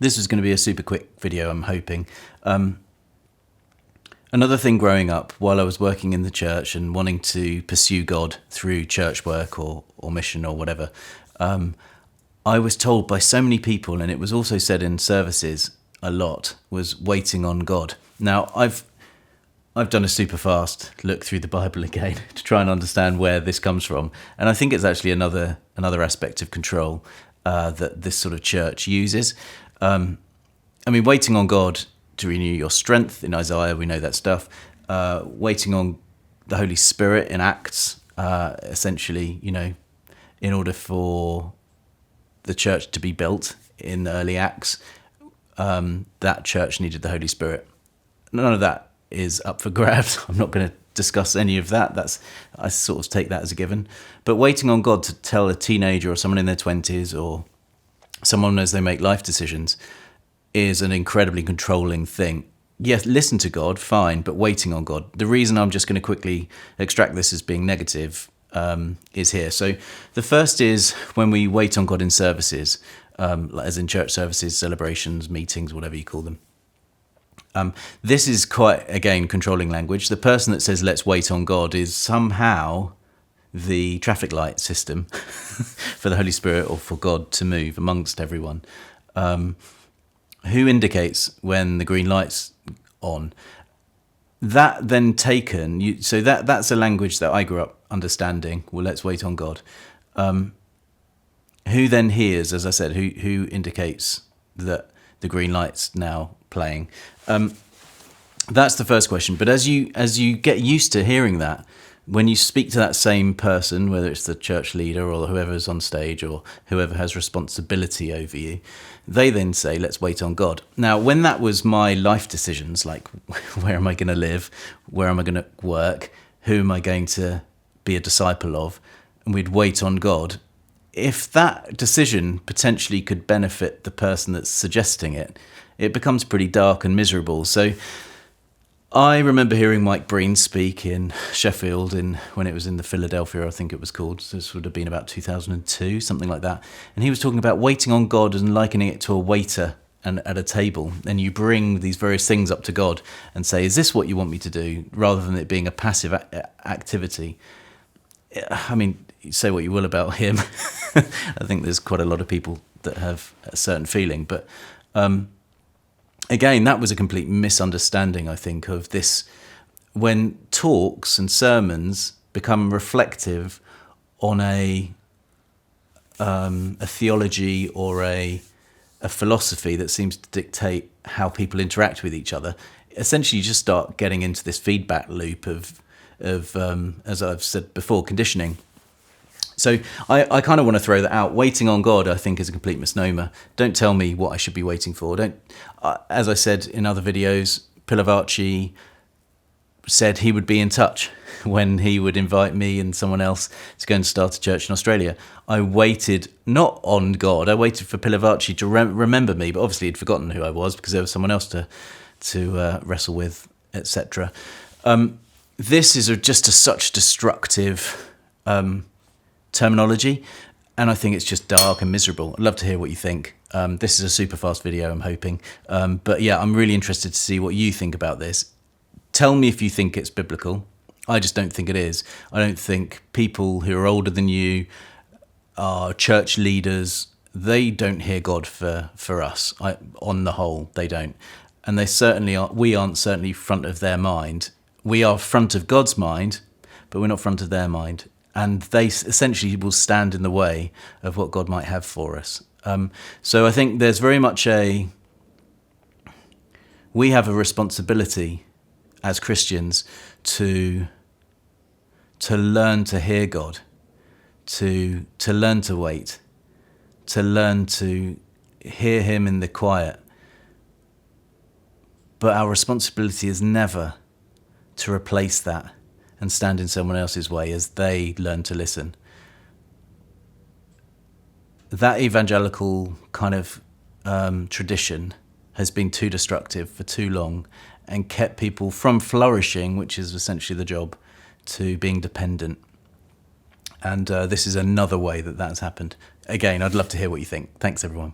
This was going to be a super quick video, I'm hoping. Another thing growing up, while I was working in the church and wanting to pursue God through church work or mission or whatever, I was told by so many people, and it was also said in services a lot, was waiting on God. Now, I've done a super fast look through the Bible again to try and understand where this comes from. And I think it's actually another aspect of control that this sort of church uses. Waiting on God to renew your strength in Isaiah, we know that stuff. Waiting on the Holy Spirit in Acts, essentially, in order for the church to be built in the early Acts, that church needed the Holy Spirit. None of that is up for grabs. I'm not going to discuss any of that. I sort of take that as a given. But waiting on God to tell a teenager or someone in their 20s or someone as they make life decisions is an incredibly controlling thing. Yes, listen to God, fine, but waiting on God. The reason I'm just going to quickly extract this as being negative is here. So the first is when we wait on God in services, as in church services, celebrations, meetings, whatever you call them. This is quite, again, controlling language. The person that says, let's wait on God, is somehow the traffic light system for the Holy Spirit or for God to move amongst everyone. Who indicates when the green light's on? That then taken, so that's a language that I grew up understanding. Well, let's wait on God. Who then hears, as I said, who indicates that the green light's now playing? That's the first question. But as you get used to hearing that, when you speak to that same person, whether it's the church leader or whoever's on stage or whoever has responsibility over you, they then say, let's wait on God. Now, when that was my life decisions, like where am I going to live? Where am I going to work? Who am I going to be a disciple of? And we'd wait on God. If that decision potentially could benefit the person that's suggesting it, it becomes pretty dark and miserable. So I remember hearing Mike Breen speak in Sheffield when it was in the Philadelphia, I think it was called. This would have been about 2002, something like that. And he was talking about waiting on God and likening it to a waiter and at a table. And you bring these various things up to God and say, is this what you want me to do? Rather than it being a passive activity. I mean, say what you will about him. I think there's quite a lot of people that have a certain feeling. But again, that was a complete misunderstanding, I think, of this. When talks and sermons become reflective on a theology or a philosophy that seems to dictate how people interact with each other, essentially you just start getting into this feedback loop of as I've said before, conditioning. So I kind of want to throw that out. Waiting on God, I think, is a complete misnomer. Don't tell me what I should be waiting for. As I said in other videos, Pilavacci said he would be in touch when he would invite me and someone else to go and start a church in Australia. I waited not on God. I waited for Pilavacci to remember me, but obviously he'd forgotten who I was because there was someone else to wrestle with, etc. This is just such destructive terminology, and I think it's just dark and miserable. I'd love to hear what you think. This is a super fast video, I'm hoping. But yeah, I'm really interested to see what you think about this. Tell me if you think it's biblical. I just don't think it is. I don't think people who are older than you are church leaders. They don't hear God for us. On the whole, they don't. And they certainly are. We aren't certainly front of their mind. We are front of God's mind, but we're not front of their mind. And they essentially will stand in the way of what God might have for us. So I think there's very much we have a responsibility as Christians to learn to hear God, to learn to wait, to learn to hear him in the quiet. But our responsibility is never to replace that and stand in someone else's way as they learn to listen. That evangelical kind of tradition has been too destructive for too long and kept people from flourishing, which is essentially the job, to being dependent. And this is another way that that's happened. Again, I'd love to hear what you think. Thanks, everyone.